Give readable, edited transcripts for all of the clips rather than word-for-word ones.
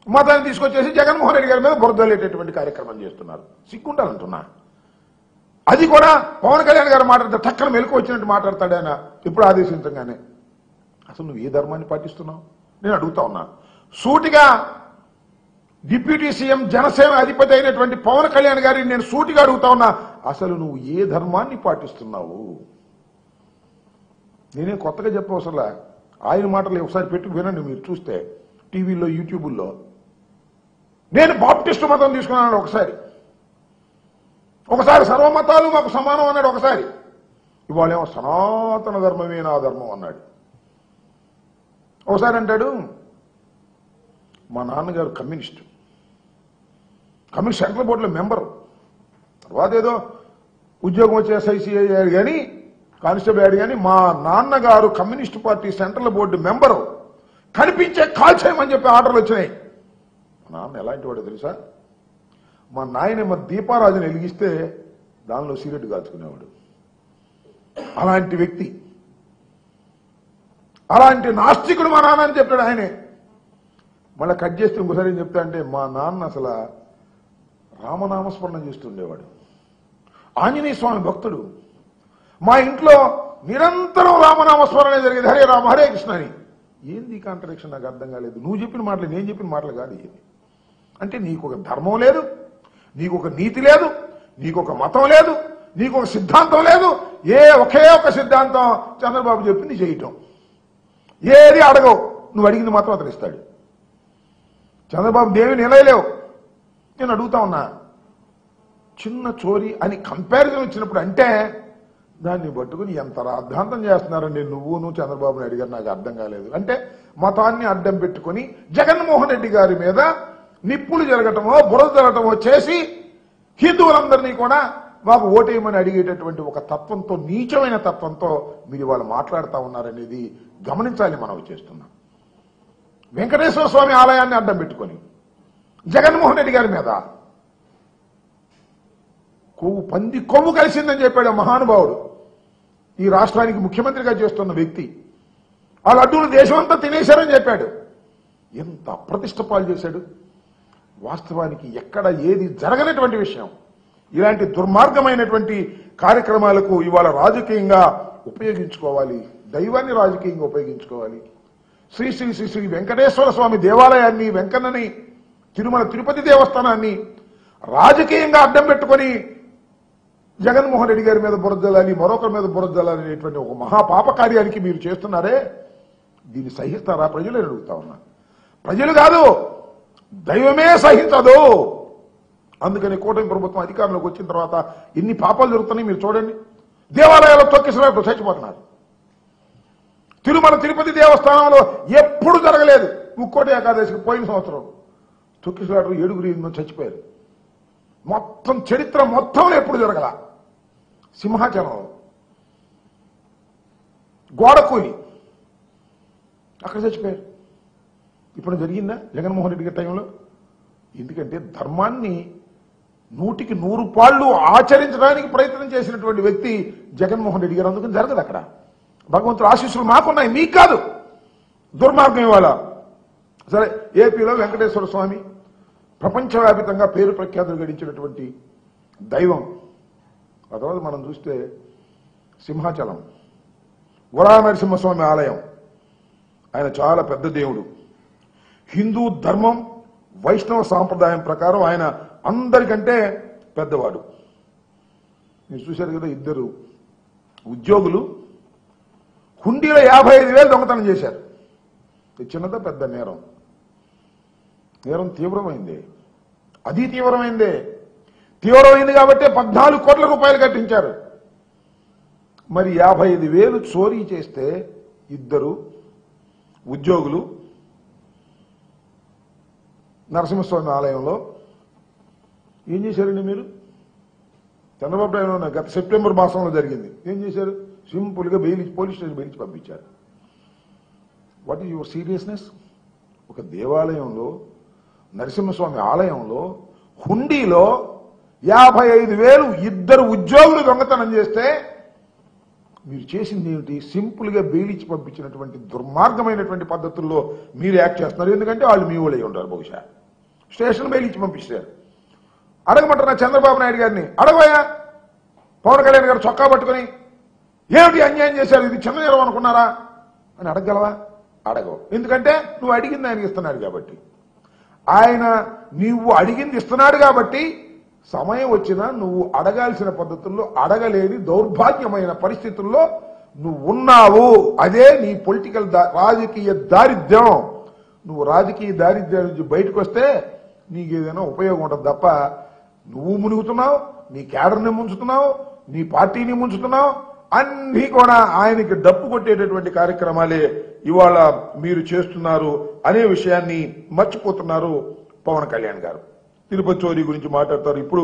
మతాన్ని తీసుకొచ్చేసి జగన్మోహన్ రెడ్డి గారి మీద బురదలేటటువంటి కార్యక్రమం చేస్తున్నారు. సిగ్గుండాలంటున్నా. అది కూడా పవన్ కళ్యాణ్ గారు మాట్లాడితే టక్కన మెలకు వచ్చినట్టు మాట్లాడతాడు ఆయన ఇప్పుడు ఆదేశించగానే. అసలు నువ్వు ఏ ధర్మాన్ని పాటిస్తున్నావు నేను అడుగుతా ఉన్నా. సూటిగా డిప్యూటీ సీఎం జనసేన అధిపతి అయినటువంటి పవన్ కళ్యాణ్ గారిని నేను సూటిగా అడుగుతా ఉన్నా, అసలు నువ్వు ఏ ధర్మాన్ని పాటిస్తున్నావు? నేనేం కొత్తగా చెప్పవసరలా. ఆయన మాటలు ఒకసారి పెట్టుకు వినండి మీరు చూస్తే టీవీలో యూట్యూబుల్లో. నేను బాప్టిస్టు మతం తీసుకున్నాను ఒకసారి సర్వమతాలు మాకు సమానం అన్నాడు ఒకసారి. ఇవాళేమో సనాతన ధర్మమే నా ధర్మం అన్నాడు. ఒకసారి అంటాడు మా నాన్నగారు కమ్యూనిస్ట్ సెంట్రల్ బోర్డులో మెంబరు, తర్వాత ఏదో ఉద్యోగం వచ్చే SIC అయ్యాడు కానీ కానిస్టేబుల్ అయ్యాడు కానీ మా నాన్నగారు communist party central board member, కనిపించే కాల్ చేయమని చెప్పి ఆర్డర్లు వచ్చినాయి. మా నాన్న ఎలాంటి వాడో తెలుసా? మా నాయనేమో దీపారాజుని వెలిగిస్తే దానిలో సిగరెట్ కాల్చుకునేవాడు. అలాంటి వ్యక్తి, అలాంటి నాస్తికుడు మా నాన్న అని చెప్పాడు ఆయనే. మళ్ళీ కట్ చేస్తే ఇంకోసారి ఏం చెప్తా అంటే మా నాన్న అసలు రామనామస్మరణ చేస్తుండేవాడు, ఆంజనేయ స్వామి భక్తుడు. మా ఇంట్లో నిరంతరం రామనామస్మరణ జరిగేది, హరే రామ హరే కృష్ణ అని. ఏంది కాంట్రడిక్షన్ నాకు అర్థం కాలేదు. నువ్వు చెప్పిన మాటలు నేను చెప్పిన మాటలు కాదు ఇది. అంటే నీకు ఒక ధర్మం లేదు, నీకు ఒక నీతి లేదు, నీకు ఒక మతం లేదు, నీకు ఒక సిద్ధాంతం లేదు. ఒకే ఒక సిద్ధాంతం చంద్రబాబు చెప్పింది చేయటం. ఏది అడగవు, నువ్వు అడిగింది మాత్రం అతను ఇస్తాడు. చంద్రబాబు దేవి నిలయలేవు. నేను అడుగుతా ఉన్నా, చిన్న చోరీ అని కంపారిజన్ వచ్చినప్పుడు అంటే దాన్ని పట్టుకుని ఎంత రాద్ధాంతం చేస్తున్నారండి నువ్వు చంద్రబాబు నాయుడు గారు, నాకు అర్థం కాలేదు. అంటే మతాన్ని అడ్డం పెట్టుకుని జగన్మోహన్ రెడ్డి గారి మీద నిప్పులు జరగటమో బురద జరగటమో చేసి హిందువులందరినీ కూడా మాకు ఓటేయమని అడిగేటటువంటి ఒక తత్వంతో, నీచమైన తత్వంతో మీరు వాళ్ళు మాట్లాడుతూ ఉన్నారనేది గమనించాలి. మనం చేస్తున్నాం. వెంకటేశ్వర స్వామి ఆలయాన్ని అడ్డం పెట్టుకొని జగన్మోహన్ రెడ్డి గారి మీద పంది కొవ్వు కలిసిందని చెప్పాడు మహానుభావుడు. ఈ రాష్ట్రానికి ముఖ్యమంత్రిగా చేస్తున్న వ్యక్తి ఆ లడ్డూలు దేశమంతా తినేశారని చెప్పాడు. ఎంత అప్రతిష్ట పాలు చేశాడు. వాస్తవానికి ఎక్కడ ఏది జరగనటువంటి విషయం. ఇలాంటి దుర్మార్గమైనటువంటి కార్యక్రమాలకు ఇవాళ రాజకీయంగా ఉపయోగించుకోవాలి, దైవాన్ని రాజకీయంగా ఉపయోగించుకోవాలి. శ్రీ శ్రీ శ్రీ శ్రీ వెంకటేశ్వర స్వామి దేవాలయాన్ని, వెంకన్నని, తిరుమల తిరుపతి దేవస్థానాన్ని రాజకీయంగా అడ్డం పెట్టుకొని జగన్మోహన్ రెడ్డి గారి మీద బురదలాలి, మరొకరి మీద బురదలాలి అనేటువంటి ఒక మహాపాప కార్యానికి మీరు చేస్తున్నారే, దీన్ని సహిస్తారా ప్రజలు అని అడుగుతా ఉన్నా. ప్రజలు కాదు, దైవమే సహించదు. అందుకని కూటమి ప్రభుత్వం అధికారంలోకి వచ్చిన తర్వాత ఎన్ని పాపాలు జరుగుతున్నాయి మీరు చూడండి. దేవాలయాల్లో తొక్కిసలాట్లు చచ్చిపోతున్నారు. తిరుమల తిరుపతి దేవస్థానంలో ఎప్పుడు జరగలేదు. ముక్కోటి ఏకాదశికి పోయిన సంవత్సరం తొక్కిసలాట్లు 7 చచ్చిపోయారు. మొత్తం చరిత్ర మొత్తంలో ఎప్పుడు జరగల. సింహాచలంలో గోడకూలి అక్కడ చచ్చిపోయారు. ఇప్పుడు జరిగిందా జగన్మోహన్ రెడ్డి గారి టైంలో? ఎందుకంటే ధర్మాన్ని 100కి 100 పాళ్ళు ఆచరించడానికి ప్రయత్నం చేసినటువంటి వ్యక్తి జగన్మోహన్ రెడ్డి గారు. అందుకని జరగదు అక్కడ. భగవంతుడు ఆశీస్సులు మాకున్నాయి, మీకు కాదు. దుర్మార్గం ఇవాళ. సరే, ఏపీలో వెంకటేశ్వర స్వామి ప్రపంచవ్యాప్తంగా పేరు ప్రఖ్యాతులు గడించినటువంటి దైవం. ఆ తర్వాత మనం చూస్తే సింహాచలం వరాహ నరసింహస్వామి ఆలయం. ఆయన చాలా పెద్ద దేవుడు. హిందూ ధర్మం వైష్ణవ సాంప్రదాయం ప్రకారం ఆయన అందరికంటే పెద్దవాడు. మీరు చూశారు కదా, 2 ఉద్యోగులు హుండీలో 55,000 దొంగతనం చేశారు. చిన్నదా పెద్ద నేరం? నేరం తీవ్రమైంది. అది తీవ్రమైంది కాబట్టి 14 కోట్ల రూపాయలు కట్టించారు. మరి 55,000 చోరీ చేస్తే 2 ఉద్యోగులు నరసింహస్వామి ఆలయంలో ఏం చేశారండి మీరు? చంద్రబాబు నాయుడు గత సెప్టెంబర్ మాసంలో జరిగింది. ఏం చేశారు? సింపుల్గా పోలీస్ స్టేషన్ బెయిలించి పంపించారు. What is your seriousness? ఒక దేవాలయంలో, నరసింహస్వామి ఆలయంలో హుండీలో 55,000 2 ఉద్యోగులు దొంగతనం చేస్తే మీరు చేసింది ఏమిటి? సింపుల్గా బెయిలిచ్చి పంపించినటువంటి దుర్మార్గమైనటువంటి పద్ధతుల్లో మీరు యాక్ట్ చేస్తున్నారు. ఎందుకంటే వాళ్ళు మీ వాళ్ళే ఉంటారు బహుశా. స్టేషన్ బయలు ఇచ్చి పంపించారు. అడగమంటున్నా చంద్రబాబు నాయుడు గారిని, అడగబోయా పవన్ కళ్యాణ్ గారు చొక్కా పట్టుకుని ఏమిటి అన్యాయం చేశారు, ఇది చిన్న నేరం అనుకున్నారా అని అడగగలవా? అడగవు. ఎందుకంటే నువ్వు అడిగింది ఆయనకి ఇస్తున్నాడు కాబట్టి. ఆయన నువ్వు అడిగింది ఇస్తున్నాడు కాబట్టి సమయం వచ్చినా నువ్వు అడగాల్సిన పద్ధతుల్లో అడగలేని దౌర్భాగ్యమైన పరిస్థితుల్లో నువ్వు ఉన్నావు. అదే నీ పొలిటికల్ రాజకీయ దారిద్ర్యం. నువ్వు రాజకీయ దారిద్ర్యం నుంచి బయటకు వస్తే నీకు ఏదైనా ఉపయోగం ఉంటుంది తప్ప నువ్వు మునుగుతున్నావు, నీ క్యాడర్ని ముంచుతున్నావు, నీ పార్టీని ముంచుతున్నావు. అన్నీ కూడా ఆయనకి డప్పు కొట్టేటటువంటి కార్యక్రమాలే ఇవాళ మీరు చేస్తున్నారు అనే విషయాన్ని మర్చిపోతున్నారు పవన్ కళ్యాణ్ గారు. తిరుపతి చోరీ గురించి మాట్లాడతారు. ఇప్పుడు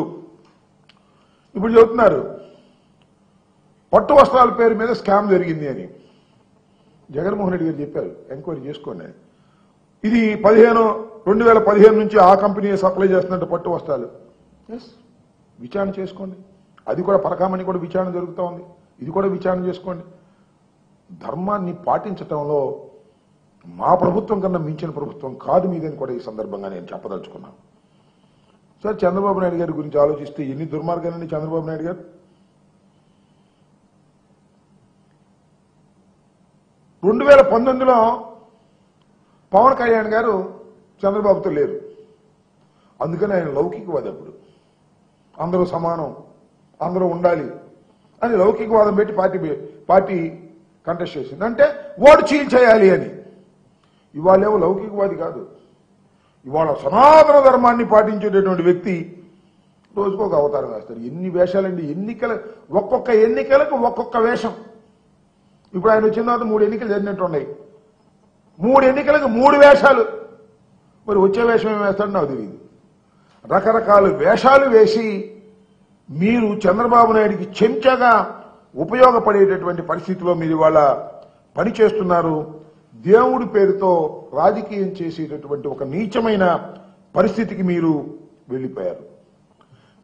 చెబుతున్నారు పట్టు వస్త్రాల పేరు మీద స్కామ్ జరిగింది అని. జగన్మోహన్ రెడ్డి గారు చెప్పారు, ఎంక్వైరీ చేసుకోండి. ఇది 2015 నుంచి ఆ కంపెనీ సప్లై చేస్తున్నట్టు పట్టు వస్త్రాలు. విచారణ చేసుకోండి. అది కూడా పరకామణి కూడా విచారణ జరుగుతూ ఉంది. ఇది కూడా విచారణ చేసుకోండి. ధర్మాన్ని పాటించటంలో మా ప్రభుత్వం కన్నా మించిన ప్రభుత్వం కాదు మీదని కూడా ఈ సందర్భంగా నేను చెప్పదలుచుకున్నాను. సార్, చంద్రబాబు నాయుడు గారి గురించి ఆలోచిస్తే ఎన్ని దుర్మార్గాలండి చంద్రబాబు నాయుడు గారు. 2019లో పవన్ కళ్యాణ్ గారు చంద్రబాబుతో లేరు. అందుకని ఆయన లౌకికవాది. అప్పుడు అందరూ సమానం, అందరూ ఉండాలి అని లౌకికవాదం పెట్టి పార్టీ కంటెస్ట్ చేసింది. అంటే ఓటు చీల్చేయాలి అని. ఇవాళేమో లౌకికవాది కాదు, ఇవాళ సనాతన ధర్మాన్ని పాటించేటటువంటి వ్యక్తి రోజుకు ఒక అవతారం వేస్తారు. ఎన్ని వేషాలండి, ఒక్కొక్క ఎన్నికలకు ఒక్కొక్క వేషం. ఇప్పుడు ఆయన వచ్చిన తర్వాత 3 ఎన్నికలు జరిగినట్టు ఉన్నాయి. 3 ఎన్నికలకు 3 వేషాలు. మరి వచ్చే వేషం ఏం వేస్తాడో నాకు తెలియదు. రకరకాల వేషాలు వేసి మీరు చంద్రబాబు నాయుడికి చెంచగా ఉపయోగపడేటటువంటి పరిస్థితిలో మీరు ఇవాళ పనిచేస్తున్నారు. దేవుడి పేరుతో రాజకీయం చేసేటటువంటి ఒక నీచమైన పరిస్థితికి మీరు వెళ్ళిపోయారు.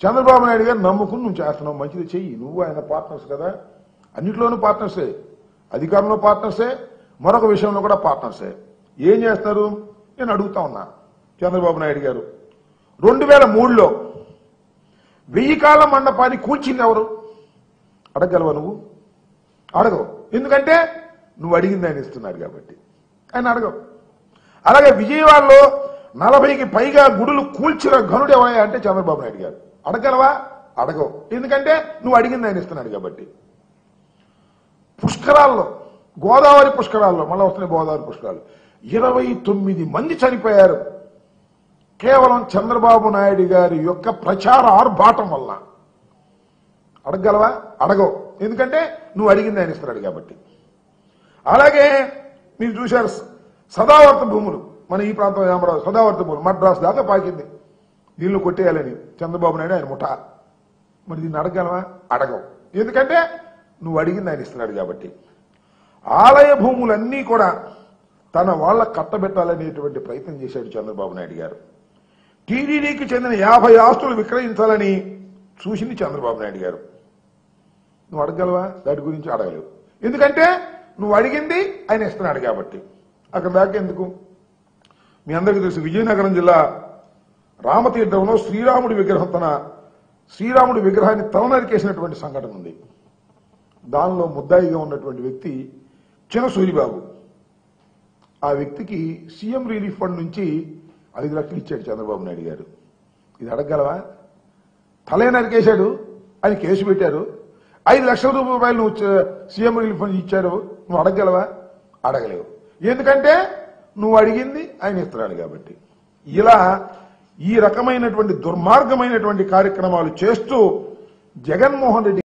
చంద్రబాబు నాయుడు గారు నమ్ముకుని నువ్వు చేస్తున్నావు, మంచిది చెయ్యి. నువ్వు ఆయన పార్ట్నర్స్ కదా, అన్నిట్లోనూ పార్ట్నర్సే, అధికారంలో పార్ట్నర్సే, మరొక విషయంలో కూడా పార్ట్నర్సే. ఏం చేస్తారు నేను అడుగుతా ఉన్నా. చంద్రబాబు నాయుడు గారు 2003లో 1000 కాళ్ళ మండపాన్ని కూల్చింది ఎవరు? అడగగలవా నువ్వు? అడగవు. ఎందుకంటే నువ్వు అడిగింది ఆయన ఇస్తున్నాడు కాబట్టి ఆయన అడగవు. అలాగే విజయవాడలో 40కి పైగా గుడులు కూల్చిన ఘనుడు ఎవరయ్యా అంటే చంద్రబాబు నాయుడు గారు. అడగలవా? అడగవు. ఎందుకంటే నువ్వు అడిగింది ఆయన ఇస్తున్నాడు కాబట్టి. పుష్కరాల్లో, గోదావరి పుష్కరాల్లో, మళ్ళీ వస్తున్నాయి గోదావరి పుష్కరాలు, 29 మంది చనిపోయారు కేవలం చంద్రబాబు నాయుడు గారి యొక్క ప్రచార ఆర్భాటం వల్ల. అడగగలవా? అడగవు. ఎందుకంటే నువ్వు అడిగింది ఆయన ఇస్తున్నాడు కాబట్టి. అలాగే మీరు చూశారు సదావర్త భూములు, మన ఈ ప్రాంతం ఏమరావు సదావర్త భూములు మద్రాసు దాకా పాకింది దీనిలో కొట్టేయాలని చంద్రబాబు నాయుడు ఆయన ముఠా. మరి దీన్ని అడగగలవా? అడగవు. ఎందుకంటే నువ్వు అడిగింది ఆయన ఇస్తున్నాడు కాబట్టి. ఆలయ భూములన్నీ కూడా తన వాళ్ళ కట్టబెట్టాలనేటువంటి ప్రయత్నం చేశాడు చంద్రబాబు నాయుడు గారు. టీడీడీకి చెందిన 50 ఆస్తులు విక్రయించాలని చూసింది చంద్రబాబు నాయుడు గారు. నువ్వు అడగగలవా? దాటి గురించి అడగలేవు. ఎందుకంటే నువ్వు అడిగింది ఆయన ఇస్తున్నాడు కాబట్టి. అక్కడ దాకా ఎందుకు? మీ అందరికీ తెలుసు, విజయనగరం జిల్లా రామతీర్థంలో శ్రీరాముడి విగ్రహాన్ని తలనరికేసినటువంటి సంఘటన ఉంది. దానిలో ముద్దాయిగా ఉన్నటువంటి వ్యక్తి చిన్న సూరిబాబు. ఆ వ్యక్తికి సీఎం రిలీఫ్ ఫండ్ నుంచి 5 లక్షలు ఇచ్చాడు చంద్రబాబు నాయుడు గారు. ఇది అడగగలవా? తలే నరికేశాడు అని కేసు పెట్టారు. 5 లక్షల రూపాయలు నువ్వు సీఎం రిలీఫ్ ఫండ్ ఇచ్చారు. నువ్వు అడగగలవా? అడగలేవు. ఎందుకంటే నువ్వు అడిగింది ఆయన ఇస్తున్నాడు కాబట్టి. ఇలా ఈ రకమైనటువంటి దుర్మార్గమైనటువంటి కార్యక్రమాలు చేస్తూ జగన్మోహన్ రెడ్డి